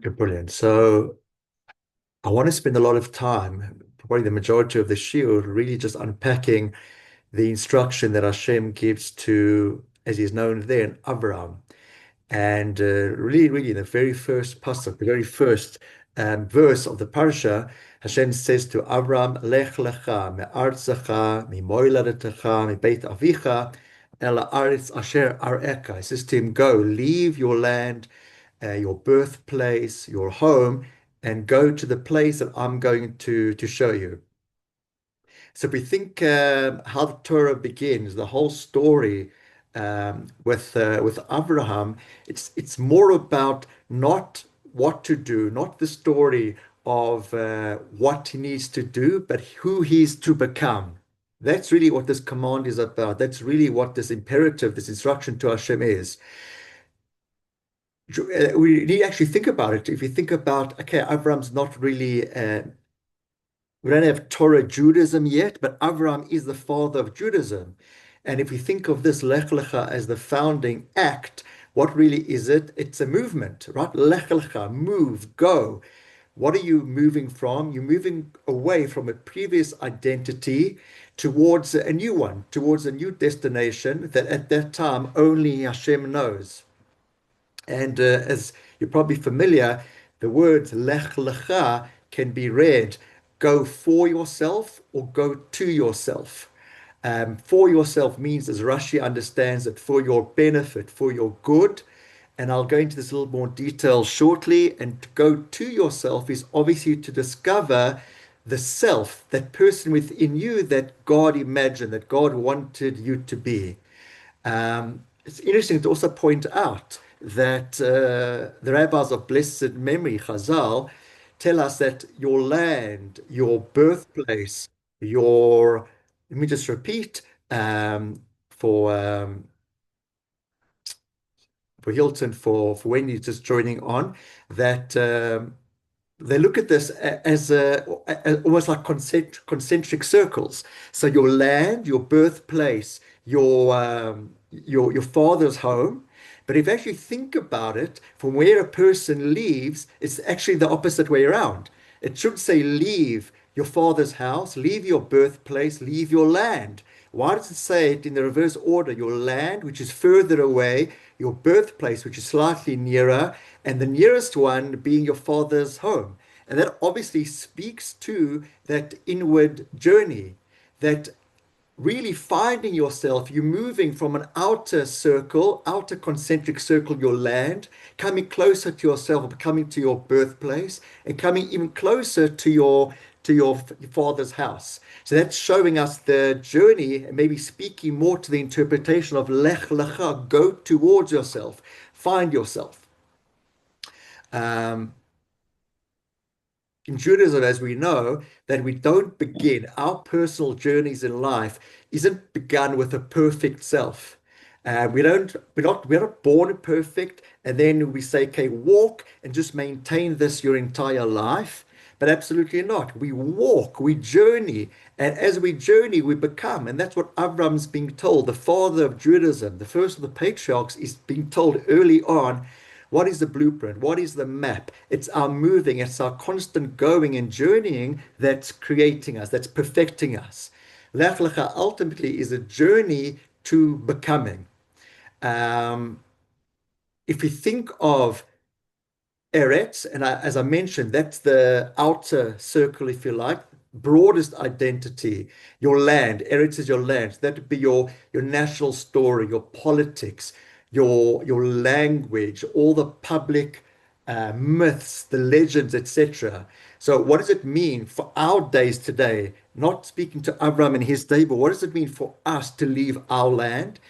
Okay, brilliant. So I want to spend a lot of time, probably the majority of the shiur, really just unpacking the instruction that Hashem gives to, as he's known there, in Abraham. And really, in the very first pasuk, the very first verse of the parsha, Hashem says to Abraham, Lech Lecha, me'artzecha, mimoiladatecha, mibeit avicha, el haaretz asher areka. He says to him, go, leave your land, your birthplace, your home, and go to the place that I'm going to show you. So if we think how the Torah begins, the whole story with Abraham, it's more about not what to do, not the story of what he needs to do, but who he's to become. That's really what this command is about. That's really what this imperative, this instruction to Hashem is. We need to actually think about it. If you think about, okay, Abraham's not really we don't have Torah Judaism yet, but Avraham is the father of Judaism. And if we think of this Lech Lecha as the founding act, what really is it? It's a movement, right? Lech Lecha, move, go. What are you moving from? You're moving away from a previous identity towards a new one, towards a new destination that at that time only Hashem knows. And as you're probably familiar, the words Lech Lecha can be read go for yourself or go to yourself. For yourself means, as Rashi understands it, for your benefit, for your good. And I'll go into this a little more detail shortly. And to go to yourself is obviously to discover the self, that person within you that God imagined, that God wanted you to be. It's interesting to also point out that the rabbis of blessed memory, Chazal, tell us that your land, your birthplace, let me just repeat for Hilton, for Wendy just joining on, that they look at this as almost like concentric circles. So your land, your birthplace, your father's home. But if you actually think about it, from where a person leaves, it's actually the opposite way around. It should say leave your father's house, leave your birthplace, leave your land. Why does it say it in the reverse order? Your land, which is further away, your birthplace, which is slightly nearer, and the nearest one being your father's home. And that obviously speaks to that inward journey, that really finding yourself, you're moving from an outer circle, outer concentric circle, your land, coming closer to yourself, coming to your birthplace, and coming even closer to your father's house. So that's showing us the journey, and maybe speaking more to the interpretation of Lech Lecha, go towards yourself, find yourself. In Judaism, as we know, that we don't begin our personal journeys in life isn't begun with a perfect self. We're not born perfect, and then we say, okay, walk and just maintain this your entire life. But absolutely not. We walk, we journey, and as we journey, we become. And that's what Avram's being told, the father of Judaism, the first of the patriarchs, is being told early on. What is the blueprint? What is the map? It's our moving, it's our constant going and journeying that's creating us, that's perfecting us. Lech Lecha ultimately is a journey to becoming. If we think of Eretz, and as I mentioned, that's the outer circle, if you like, broadest identity, your land. Eretz is your land. That would be your national story, your politics, your language, all the public myths, the legends, etc. So what does it mean for our days today? Not speaking to Abraham in his day, but what does it mean for us to leave our land?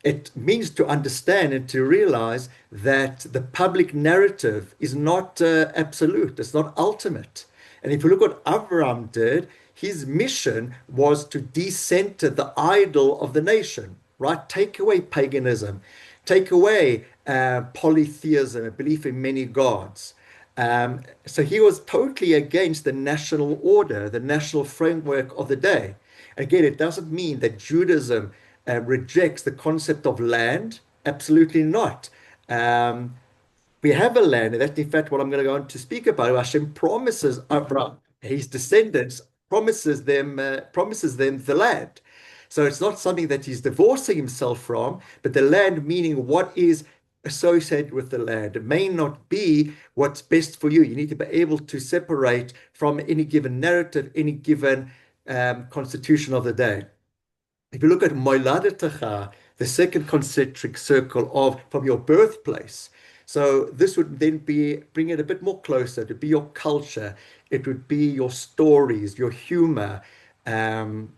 It means to understand and to realize that the public narrative is not absolute, it's not ultimate. And if you look what Abraham did, his mission was to decenter the idol of the nation, right? Take away paganism, take away polytheism, a belief in many gods. So he was totally against the national order, the national framework of the day. Again, it doesn't mean that Judaism rejects the concept of land. Absolutely not. we have a land, and that's in fact what I'm going to go on to speak about. Hashem promises Abraham, his descendants, promises them the land. So it's not something that he's divorcing himself from, but the land meaning what is associated with the land. It may not be what's best for you. You need to be able to separate from any given narrative, any given constitution of the day. If you look at Moiladetecha, the second concentric circle of from your birthplace, so this would then be bring it a bit more closer to be your culture. It would be your stories, your humor, um,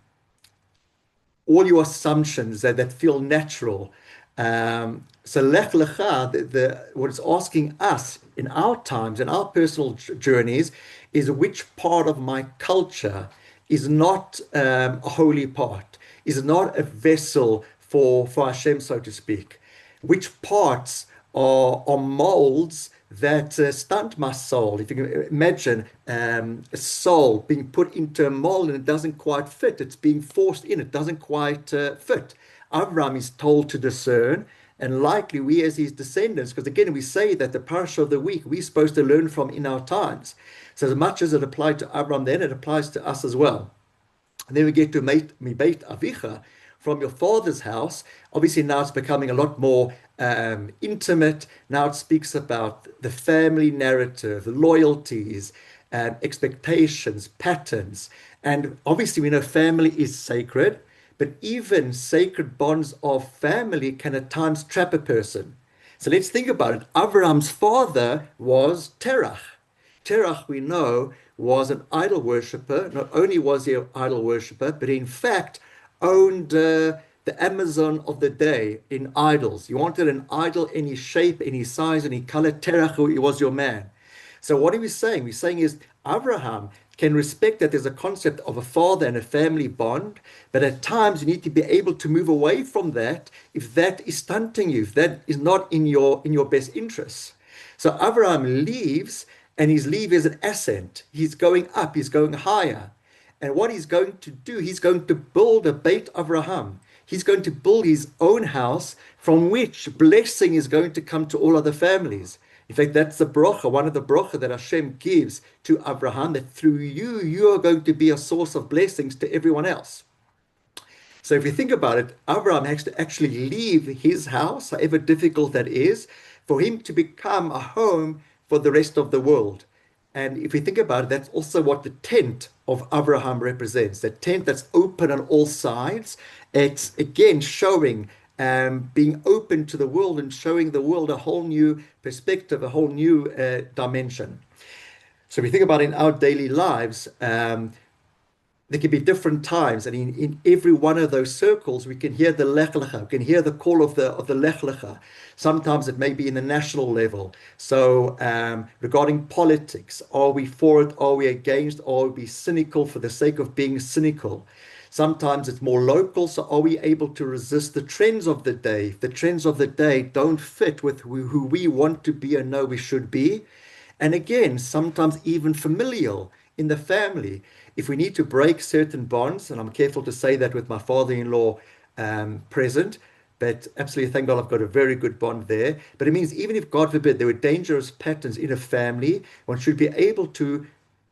all your assumptions that feel natural. So Lech Lecha, what it's asking us in our times, in our personal journeys, is which part of my culture is not a holy part, is not a vessel for Hashem, so to speak. Which parts are molds that stunt my soul. If you can imagine a soul being put into a mold and it doesn't quite fit, it's being forced in, it doesn't quite fit. Avram is told to discern, and likely we as his descendants, because again, we say that the Parsha of the week we're supposed to learn from in our times. So as much as it applied to Avram then, it applies to us as well. And then we get to Mibeit Avicha, from your father's house. Obviously, now it's becoming a lot more intimate. Now it speaks about the family narrative, loyalties, expectations, patterns. And obviously, we know family is sacred, but even sacred bonds of family can at times trap a person. So let's think about it. Avram's father was Terach. Terach, we know, was an idol worshiper. Not only was he an idol worshiper, but in fact owned the Amazon of the day in idols. You wanted an idol, any shape, any size, any color. Terach, he was your man. So what are we saying? We're saying is Abraham can respect that there's a concept of a father and a family bond, but at times you need to be able to move away from that if that is stunting you, if that is not in your best interests. So Abraham leaves, and his leave is an ascent. He's going up, he's going higher. And what he's going to do, he's going to build a Beit Avraham. He's going to build his own house from which blessing is going to come to all other families. In fact, that's the bracha, one of the bracha that Hashem gives to Abraham, that through you, you are going to be a source of blessings to everyone else. So if you think about it, Abraham has to actually leave his house, however difficult that is, for him to become a home for the rest of the world. And if we think about it, that's also what the tent of Abraham represents, the tent that's open on all sides. It's again showing being open to the world and showing the world a whole new perspective, a whole new dimension. So we think about in our daily lives, there can be different times, and in every one of those circles, we can hear the Lech Lecha, we can hear the call of the Lech Lecha. Sometimes it may be in the national level. So regarding politics, are we for it? Are we against? Are we cynical for the sake of being cynical? Sometimes it's more local. So are we able to resist the trends of the day? If the trends of the day don't fit with who we want to be and know we should be. And again, sometimes even familial in the family. If we need to break certain bonds, and I'm careful to say that with my father-in-law present, but absolutely thank God I've got a very good bond there. But it means even if, God forbid, there were dangerous patterns in a family, one should be able to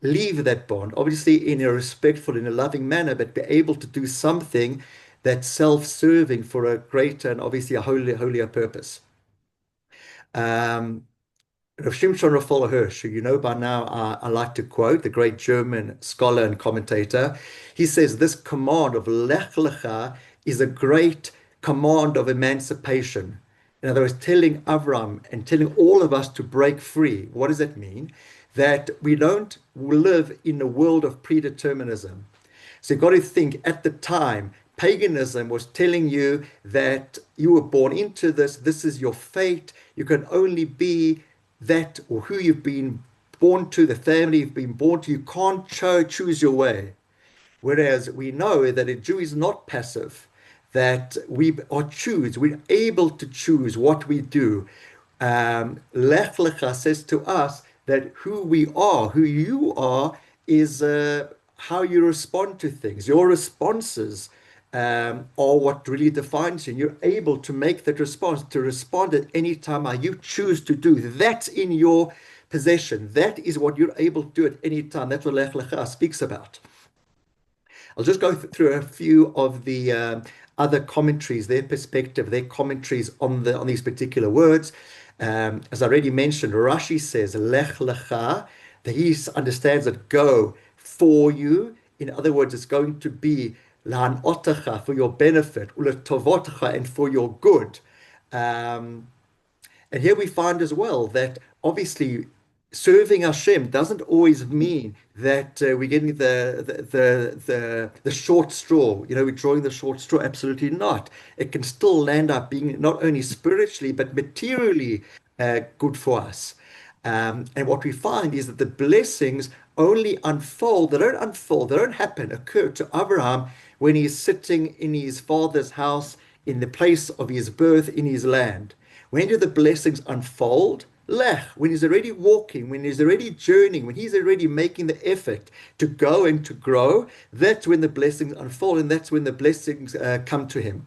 leave that bond, obviously in a respectful, in a loving manner, but be able to do something that's self-serving for a greater and obviously a holier purpose. Rav Shimshon Raphael Hirsch, who you know by now, I like to quote, the great German scholar and commentator. He says this command of Lech Lecha is a great command of emancipation. In other words, telling Avram and telling all of us to break free. What does that mean? That we don't live in a world of predeterminism. So you've got to think at the time, paganism was telling you that you were born into this, this is your fate, you can only be that or who you've been born to, the family you've been born to. You can't choose your way. Whereas we know that a Jew is not passive, that we're able to choose what we do. Lech Lecha says to us that who we are, who you are, is how you respond to things. Your responses are what really defines you. You're able to make that response, to respond at any time you choose to do. That's in your possession. That is what you're able to do at any time. That's what Lech Lecha speaks about. I'll just go through a few of the other commentaries, their perspective, their commentaries on these particular words. As I already mentioned, Rashi says Lech Lecha, that he understands that go for you. In other words, it's going to be Lan Otacha for your benefit, Ula Tovotacha and for your good. Um, and here we find as well that obviously serving Hashem doesn't always mean that we're getting the short straw. You know, we're drawing the short straw. Absolutely not. It can still land up being not only spiritually but materially good for us. And what we find is that the blessings only unfold. They don't unfold. They don't happen, occur to Abraham when he's sitting in his father's house, in the place of his birth, in his land. When do the blessings unfold? Lech, when he's already walking, when he's already journeying, when he's already making the effort to go and to grow, that's when the blessings unfold and that's when the blessings come to him.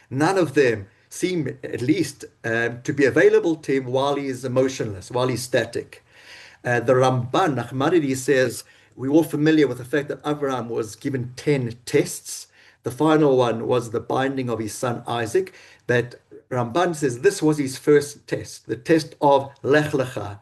None of them seem, at least, to be available to him while he is emotionless, while he's static. The Ramban, Nachmanides, says, we're all familiar with the fact that Abraham was given 10 tests. The final one was the binding of his son Isaac. But Ramban says this was his first test, the test of Lech Lecha.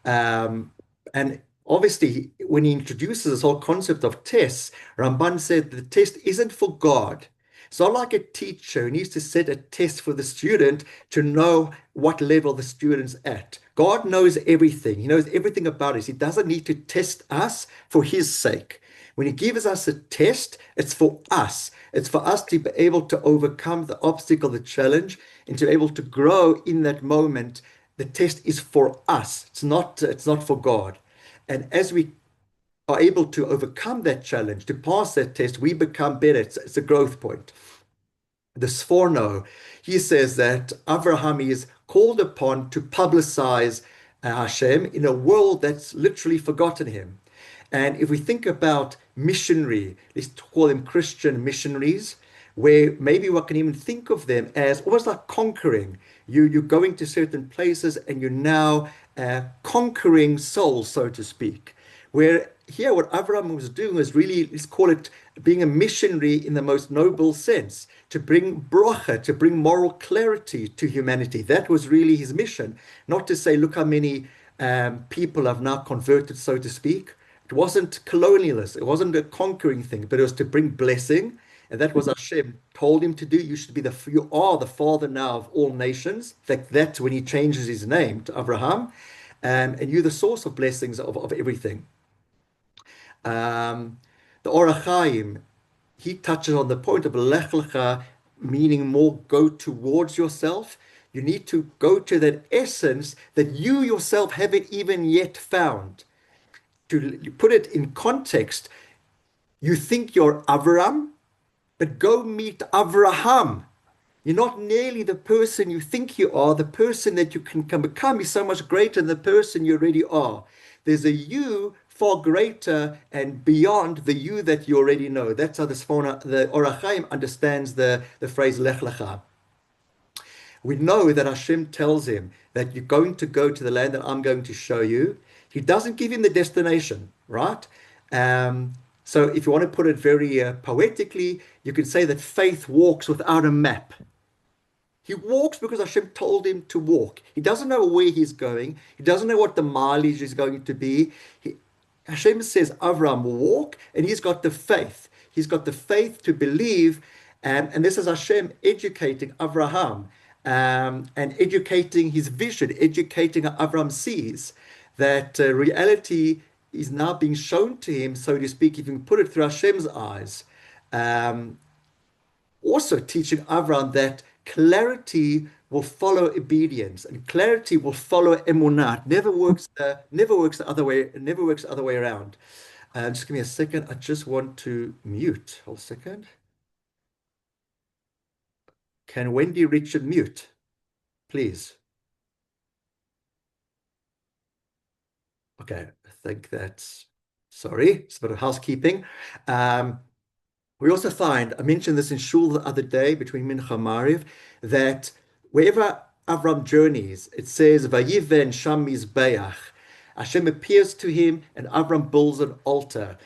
Um, and obviously, when he introduces this whole concept of tests, Ramban said the test isn't for God. It's not like a teacher who needs to set a test for the student to know what level the student's at. God knows everything. He knows everything about us. He doesn't need to test us for his sake. When he gives us a test, it's for us. It's for us to be able to overcome the obstacle, the challenge, and to be able to grow in that moment. The test is for us. It's not for God. And as we are able to overcome that challenge, to pass that test, we become better. It's a growth point. The Sforno, he says that Avraham is called upon to publicize Hashem in a world that's literally forgotten him. And if we think about missionary, let's call them Christian missionaries, where maybe we can even think of them as almost like conquering. You're going to certain places and you're now conquering souls, so to speak. Where here, what Avram was doing was really, let's call it being a missionary in the most noble sense, to bring bracha, to bring moral clarity to humanity. That was really his mission, not to say, look how many people have now converted, so to speak. It wasn't colonialist, it wasn't a conquering thing, but it was to bring blessing. And that was Hashem told him to do. You are the father now of all nations. In fact, that's when he changes his name to Abraham. And you're the source of blessings of everything. The Orach Chaim, he touches on the point of Lech Lecha, meaning more go towards yourself. You need to go to that essence that you yourself haven't even yet found. To put it in context, you think you're Avram, but go meet Avraham. You're not nearly the person you think you are. The person that you can become is so much greater than the person you already are. There's a you far greater and beyond the you that you already know. That's how the Orach Chaim understands the phrase Lech Lecha. We know that Hashem tells him that you're going to go to the land that I'm going to show you. He doesn't give him the destination, right? So if you want to put it very poetically, you could say that faith walks without a map. He walks because Hashem told him to walk. He doesn't know where he's going. He doesn't know what the mileage is going to be. Hashem says, Avram, walk, and he's got the faith. He's got the faith to believe. And this is Hashem educating Avraham and educating his vision, educating how Avram sees that reality is now being shown to him, so to speak, if you can put it through Hashem's eyes. Also teaching Avram that clarity will follow obedience and clarity will follow emunah. It never works the other way. It never works the other way around. Just give me a second. I just want to mute. Hold a second. Can Wendy Richard mute, please? Okay, I think that's sorry. It's a bit of housekeeping. We also find, I mentioned this in Shul the other day between Mincha and Mariv, that wherever Avram journeys, it says, Vayiven Sham Mizbeach. Hashem appears to him and Avram builds an altar.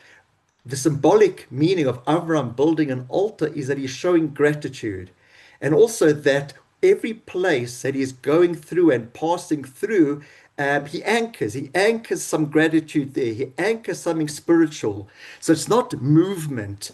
The symbolic meaning of Avram building an altar is that he's showing gratitude. And also that every place that he's going through and passing through, he anchors some gratitude there. He anchors something spiritual. So it's not movement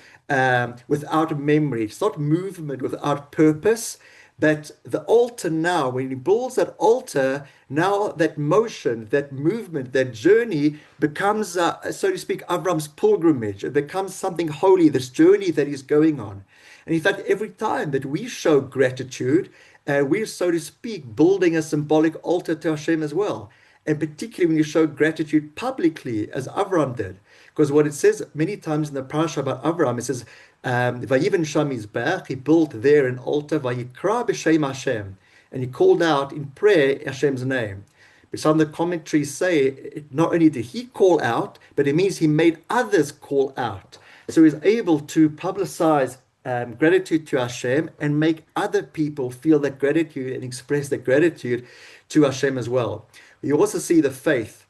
without memory. It's not movement without purpose. But the altar now, when he builds that altar, now that motion, that movement, that journey becomes, so to speak, Avram's pilgrimage. It becomes something holy, this journey that he's going on. And in fact, every time that we show gratitude, we're, so to speak, building a symbolic altar to Hashem as well. And particularly when you show gratitude publicly, as Avram did. Because what it says many times in the Parsha about Avram, it says, Vayiven Sham Mizbeach, he built there an altar, Vayikra b'Shem Hashem, and he called out in prayer Hashem's name. But some of the commentaries say not only did he call out, but it means he made others call out. So he's able to publicize gratitude to Hashem and make other people feel that gratitude and express that gratitude to Hashem as well. You also see the faith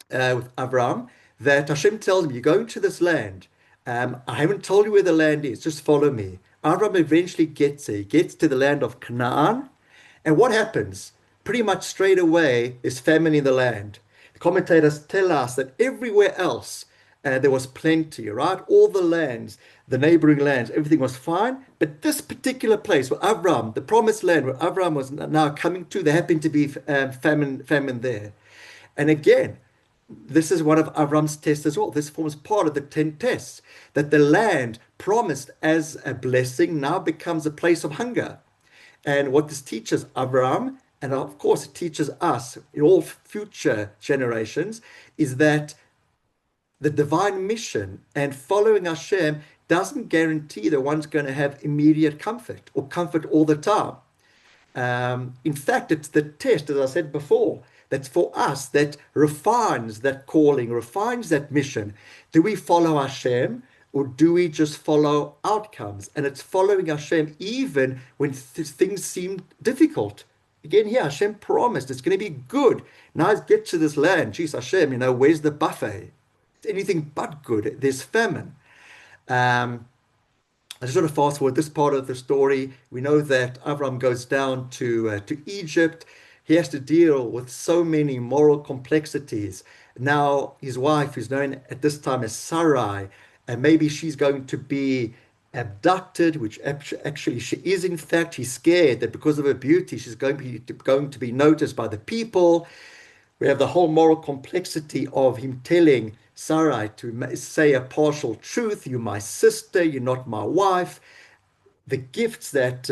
with Abraham that Hashem tells him, you're going to this land. I haven't told you where the land is, just follow me. Abraham eventually gets there. He gets to the land of Canaan. And what happens? Pretty much straight away, there's famine in the land. The commentators tell us that everywhere else there was plenty, right? All the lands, the neighboring lands, everything was fine. But this particular place where Abraham, the promised land where Abraham was now coming to, there happened to be famine there. And again, this is one of Avram's tests as well. This forms part of the 10 tests, that the land promised as a blessing now becomes a place of hunger. And what this teaches Avram, and of course it teaches us in all future generations, is that the divine mission and following Hashem doesn't guarantee that one's going to have immediate comfort or comfort all the time. In fact, it's the test, as I said before, that's for us, that refines that calling, refines that mission. Do we follow Hashem or do we just follow outcomes? And it's following Hashem even when things seem difficult. Again, here, Hashem promised it's going to be good. Now let's get to this land. Geez, Hashem, where's the buffet? It's anything but good. There's famine. I just want to fast forward this part of the story. We know that Avram goes down to Egypt. He has to deal with so many moral complexities. Now, his wife, who's known at this time as Sarai, and maybe she's going to be abducted, which actually she is in fact. He's scared that because of her beauty, she's going to be noticed by the people. We have the whole moral complexity of him telling Sarai to say a partial truth. You're my sister, you're not my wife. The gifts that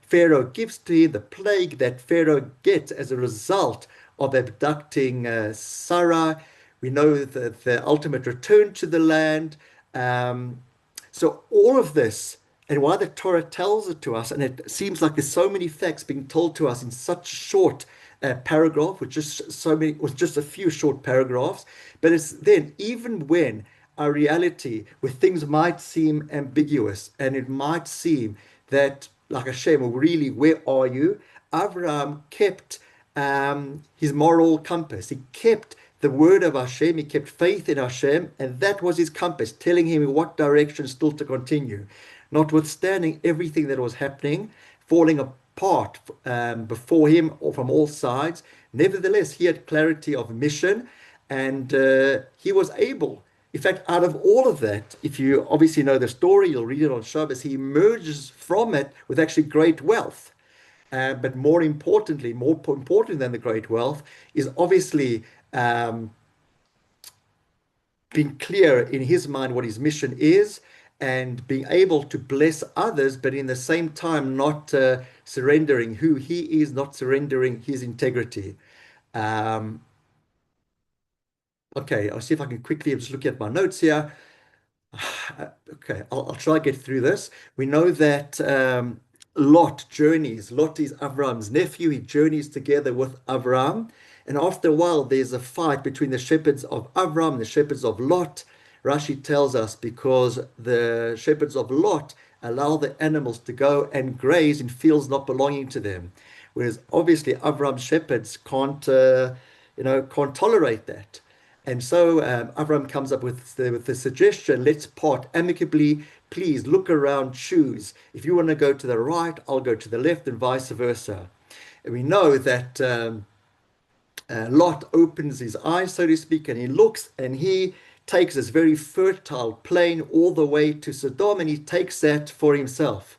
Pharaoh gives to him, the plague that Pharaoh gets as a result of abducting Sarah. We know the ultimate return to the land. So all of this, and why the Torah tells it to us, and it seems like there's so many facts being told to us in such a short paragraph, with just a few short paragraphs. But it's then, even when our reality, where things might seem ambiguous, and it might seem that, like Hashem, well, really, where are you? Abraham kept his moral compass. He kept the word of Hashem. He kept faith in Hashem, and that was his compass, telling him in what direction still to continue. Notwithstanding everything that was happening, falling apart before him or from all sides, nevertheless, he had clarity of mission, and he was able. In fact, out of all of that, if you obviously know the story, you'll read it on Shabbos, he emerges from it with actually great wealth. But more importantly than the great wealth, is obviously being clear in his mind what his mission is, and being able to bless others, but in the same time not surrendering who he is, not surrendering his integrity. Okay, I'll see if I can quickly just look at my notes here. Okay, I'll try to get through this. We know that Lot journeys. Lot is Avram's nephew. He journeys together with Avram. And after a while, there's a fight between the shepherds of Avram and the shepherds of Lot. Rashi tells us because the shepherds of Lot allow the animals to go and graze in fields not belonging to them. Whereas obviously Avram's shepherds can't tolerate that. And so Avram comes up with the suggestion, let's part amicably. Please look around, choose. If you want to go to the right, I'll go to the left, and vice versa. And we know that Lot opens his eyes, so to speak, and he looks and he takes this very fertile plain all the way to Sodom, and he takes that for himself.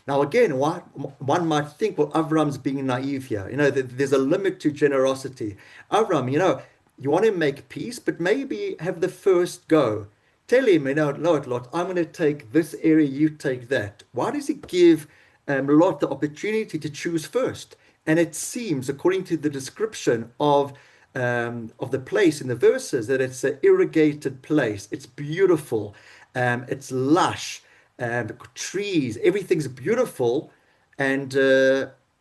Now, again, one might think, well, Avram's being naive here. There's a limit to generosity. Avram, you want to make peace, but maybe have the first go. Tell him, Lot, I'm going to take this area, you take that. Why does he give Lot the opportunity to choose first? And it seems, according to the description of the place in the verses, that it's an irrigated place. It's beautiful. It's lush. Trees. Everything's beautiful. And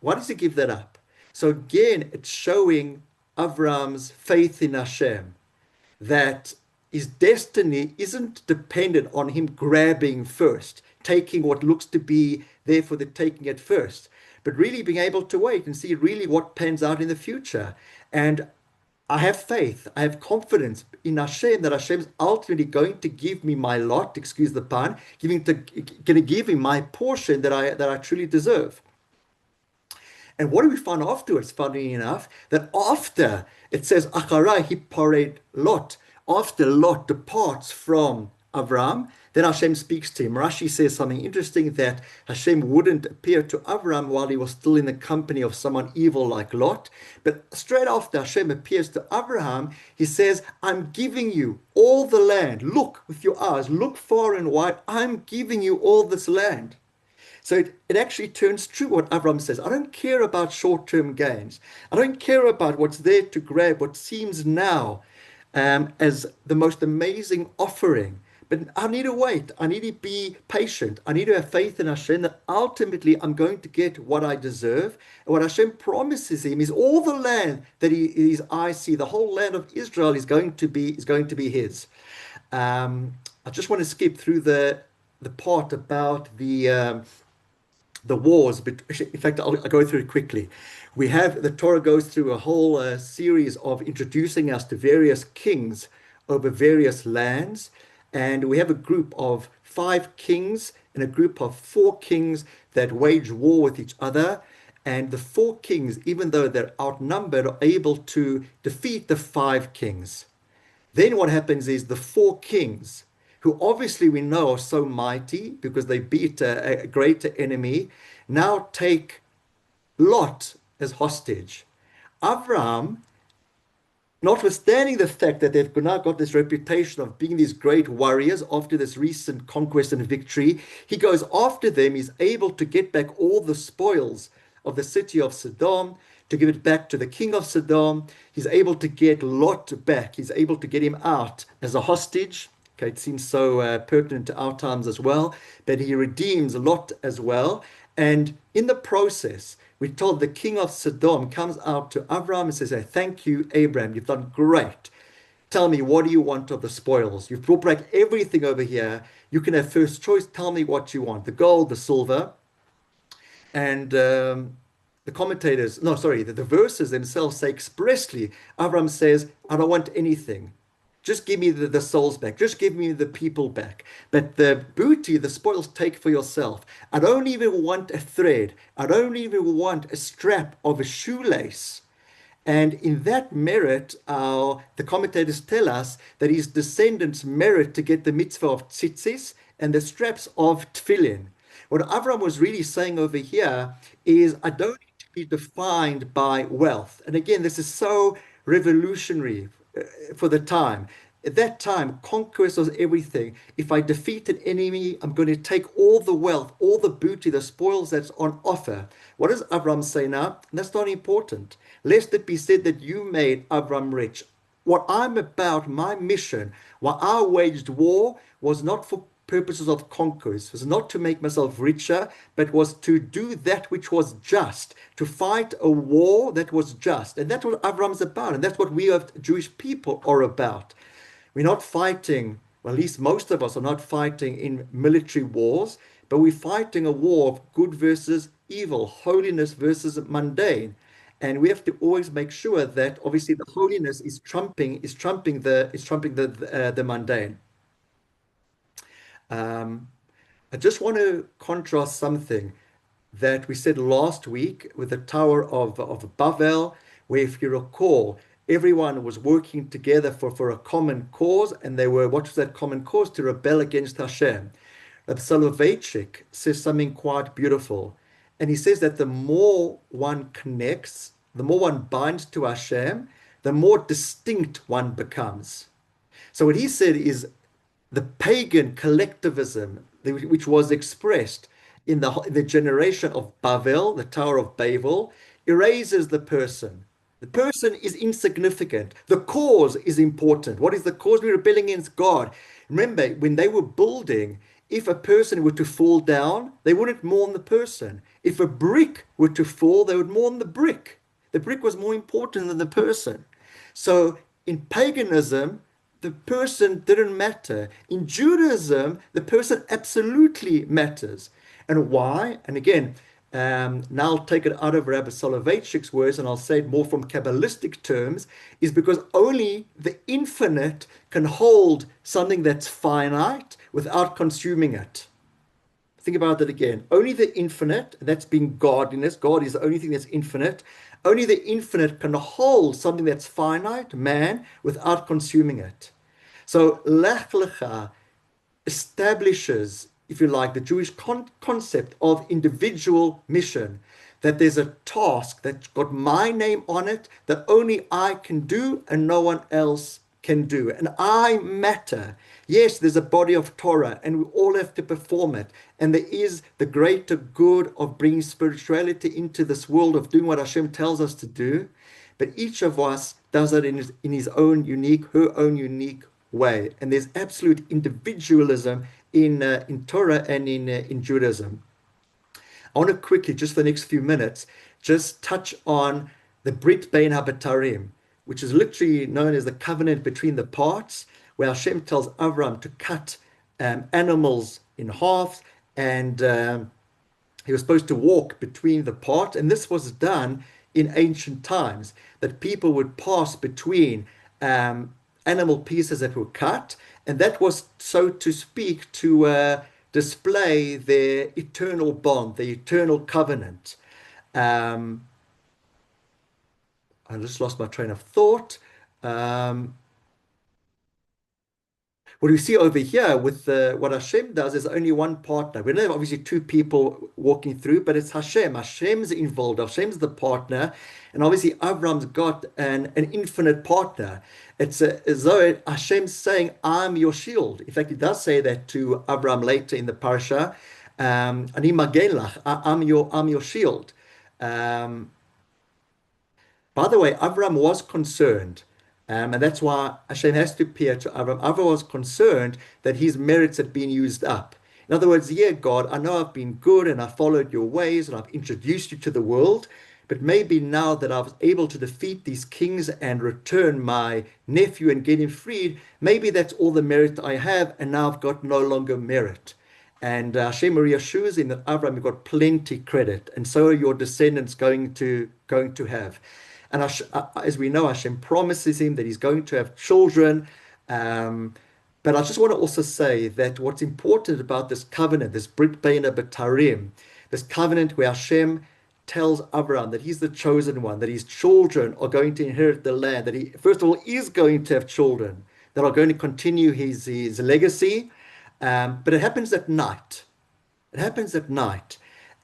why does he give that up? So again, it's showing Avram's faith in Hashem, that his destiny isn't dependent on him grabbing first, taking what looks to be there for the taking at first, but really being able to wait and see really what pans out in the future. And I have faith, I have confidence in Hashem that Hashem's ultimately going to give me my lot, excuse the pun, going to give me my portion that I truly deserve. And what do we find afterwards, funny enough, that after it says, Acharai hipared Lot, after Lot departs from Avram, then Hashem speaks to him. Rashi says something interesting, that Hashem wouldn't appear to Avram while he was still in the company of someone evil like Lot. But straight after Hashem appears to Abraham, he says, I'm giving you all the land. Look with your eyes, look far and wide. I'm giving you all this land. So it actually turns true what Avram says. I don't care about short-term gains. I don't care about what's there to grab, what seems now as the most amazing offering. But I need to wait. I need to be patient. I need to have faith in Hashem that ultimately I'm going to get what I deserve. And what Hashem promises him is all the land that his eyes see, the whole land of Israel is going to be his. I just want to skip through the part about the wars, but in fact, I'll go through it quickly. The Torah goes through a whole series of introducing us to various kings over various lands. And we have a group of 5 kings and a group of 4 kings that wage war with each other. And the 4 kings, even though they're outnumbered, are able to defeat the 5 kings. Then what happens is the 4 kings, who obviously we know are so mighty because they beat a greater enemy, now take Lot as hostage. Avram, notwithstanding the fact that they've now got this reputation of being these great warriors after this recent conquest and victory, he goes after them. He's able to get back all the spoils of the city of Sodom, to give it back to the king of Sodom. He's able to get Lot back. He's able to get him out as a hostage. Okay, it seems so pertinent to our times as well, but he redeems Lot as well. And in the process, we're told the king of Sodom comes out to Avram and says, hey, thank you, Abraham, you've done great. Tell me, what do you want of the spoils? You've brought back everything over here. You can have first choice. Tell me what you want, the gold, the silver. And the verses themselves say expressly, Avram says, I don't want anything. Just give me the souls back. Just give me the people back. But the booty, the spoils, take for yourself. I don't even want a thread. I don't even want a strap of a shoelace. And in that merit, the commentators tell us that his descendants merit to get the mitzvah of tzitzis and the straps of tefillin. What Avram was really saying over here is, I don't need to be defined by wealth. And again, this is so revolutionary for the time. At that time, conquest was everything. If I defeat an enemy, I'm going to take all the wealth, all the booty, the spoils that's on offer. What does Avram say now? That's not important. Lest it be said that you made Avram rich. What I'm about, my mission, while I waged war, was not for purposes of conquest, was not to make myself richer, but was to do that which was just, to fight a war that was just. And that's what Avram's about. And that's what we as Jewish people are about. We're not fighting well, at least most of us are not fighting in military wars, but we're fighting a war of good versus evil, holiness versus mundane. And we have to always make sure that obviously the holiness is trumping the mundane. Um, I just want to contrast something that we said last week with the Tower of Babel, where, if you recall, everyone was working together for a common cause, and they were, what was that common cause? To rebel against Hashem. Rabbi Soloveitchik says something quite beautiful, and he says that the more one connects, the more one binds to Hashem, the more distinct one becomes. So what he said is the pagan collectivism which was expressed in the generation of Babel, the Tower of Babel, erases the person. The person is insignificant. The cause is important. What is the cause? We're rebelling against God. Remember, when they were building, if a person were to fall down, they wouldn't mourn the person. If a brick were to fall, they would mourn the brick. The brick was more important than the person. So in paganism, the person didn't matter. In Judaism, the person absolutely matters. And why? And again, now I'll take it out of Rabbi Soloveitchik's words and I'll say it more from Kabbalistic terms, is because only the infinite can hold something that's finite without consuming it. Think about that again. Only the infinite, that's being godliness. God is the only thing that's infinite. Only the infinite can hold something that's finite, man, without consuming it. So Lech Lecha establishes, if you like, the Jewish concept of individual mission, that there's a task that's got my name on it that only I can do and no one else can do. And I matter. Yes, there's a body of Torah and we all have to perform it. And there is the greater good of bringing spirituality into this world, of doing what Hashem tells us to do. But each of us does it in his own unique, her own unique way. And there's absolute individualism in Torah and in Judaism. I want to quickly, just for the next few minutes, just touch on the Brit Bein HaBetarim, which is literally known as the covenant between the parts, where Hashem tells Avram to cut animals in half, and he was supposed to walk between the part. And this was done in ancient times, that people would pass between animal pieces that were cut, and that was, so to speak, to display their eternal bond, the eternal covenant. I just lost my train of thought. What we see over here with what Hashem does is only one partner. We don't have obviously two people walking through, but it's Hashem. Hashem's involved. Hashem's the partner. And obviously Avram's got an infinite partner. It's as though Hashem's saying, I'm your shield. In fact, he does say that to Avram later in the Parsha. Ani magen lach, I'm your shield. By the way, Avram was concerned, and that's why Hashem has to appear to Avram. Avram was concerned that his merits had been used up. In other words, yeah, God, I know I've been good and I followed your ways and I've introduced you to the world, but maybe now that I was able to defeat these kings and return my nephew and get him freed, maybe that's all the merit I have, and now I've got no longer merit. And Hashem reassures him that Avram, you've got plenty credit, and so are your descendants going to have. And as we know, Hashem promises him that he's going to have children. But I just want to also say that what's important about this covenant, this Brit Bein HaBetarim, this covenant where Hashem tells Abraham that he's the chosen one, that his children are going to inherit the land, that he, first of all, is going to have children that are going to continue his legacy. But it happens at night. It happens at night.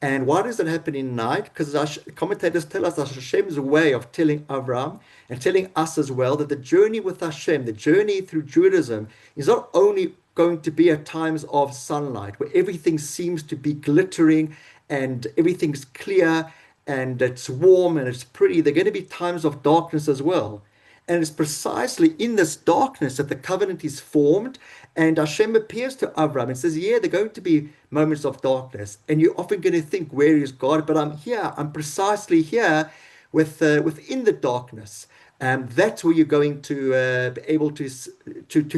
And why does it happen in night? Because commentators tell us that Hashem's way of telling Avram and telling us as well that the journey with Hashem, the journey through Judaism, is not only going to be at times of sunlight, where everything seems to be glittering and everything's clear and it's warm and it's pretty. There are going to be times of darkness as well. And it's precisely in this darkness that the covenant is formed. And Hashem appears to Avram and says, yeah, there are going to be moments of darkness. And you're often going to think, where is God? But I'm here. I'm precisely here within the darkness. That's where you're going to be able to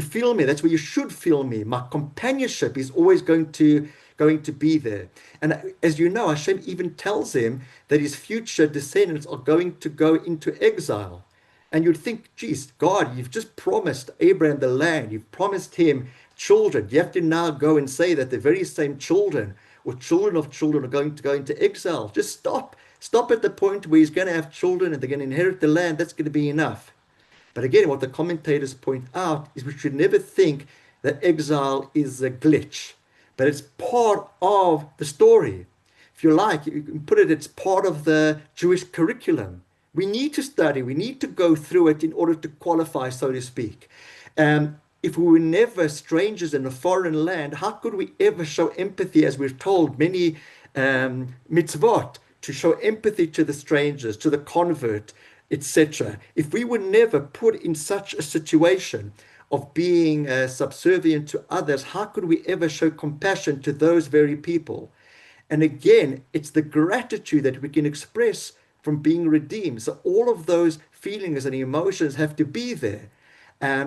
feel me. That's where you should feel me. My companionship is always going to be there. And as you know, Hashem even tells him that his future descendants are going to go into exile. And you'd think, geez, God, you've just promised Abraham the land. You've promised him children. You have to now go and say that the very same children or children of children are going to go into exile. Just stop. Stop at the point where he's going to have children and they're going to inherit the land. That's going to be enough. But again, what the commentators point out is we should never think that exile is a glitch, but it's part of the story. If you like, you can put it, it's part of the Jewish curriculum. We need to study, we need to go through it in order to qualify, so to speak. If we were never strangers in a foreign land, how could we ever show empathy, as we're told many mitzvot, to show empathy to the strangers, to the convert, etc.? If we were never put in such a situation of being subservient to others, how could we ever show compassion to those very people? And again, it's the gratitude that we can express from being redeemed. So all of those feelings and emotions have to be there.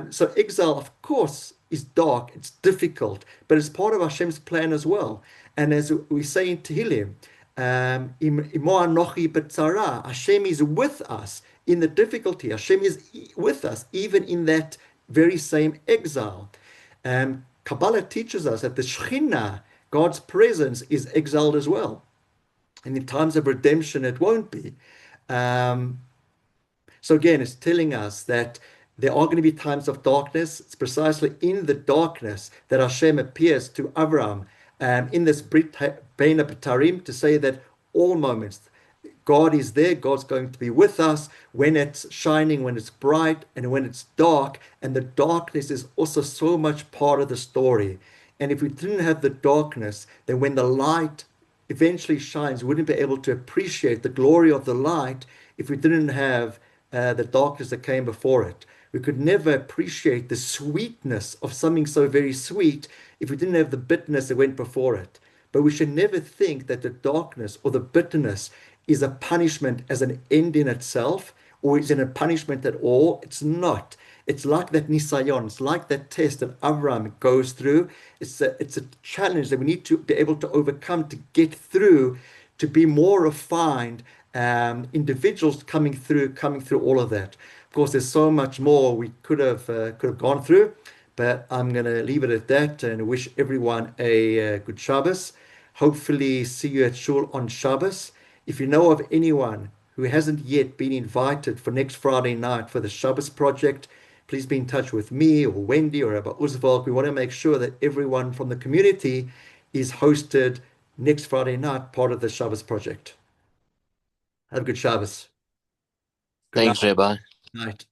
So exile, of course, is dark, it's difficult, but it's part of Hashem's plan as well. And as we say in Tehillim, Imo Anochi B'tzara, Hashem is with us in the difficulty. Hashem is with us even in that very same exile. Kabbalah teaches us that the Shekhinah, God's presence, is exiled as well. And in times of redemption, it won't be. So again, it's telling us that there are going to be times of darkness. It's precisely in the darkness that Hashem appears to Abraham in this Brit Bein HaBetarim to say that all moments, God is there. God's going to be with us when it's shining, when it's bright, and when it's dark. And the darkness is also so much part of the story. And if we didn't have the darkness, then when the light eventually shines, we wouldn't be able to appreciate the glory of the light if we didn't have the darkness that came before it. We could never appreciate the sweetness of something so very sweet if we didn't have the bitterness that went before it. But we should never think that the darkness or the bitterness is a punishment as an end in itself, or is it a punishment at all. It's not. It's like that nisayon. It's like that test that Avraham goes through. It's a challenge that we need to be able to overcome to get through, to be more refined individuals coming through all of that. Of course, there's so much more we could have gone through, but I'm going to leave it at that and wish everyone a good Shabbos. Hopefully, see you at Shul on Shabbos. If you know of anyone who hasn't yet been invited for next Friday night for the Shabbos project, please be in touch with me or Wendy or Rabbi Uzvalk. We want to make sure that everyone from the community is hosted next Friday night, part of the Shabbos project. Have a good Shabbos. Good Thanks, Rabbi. night.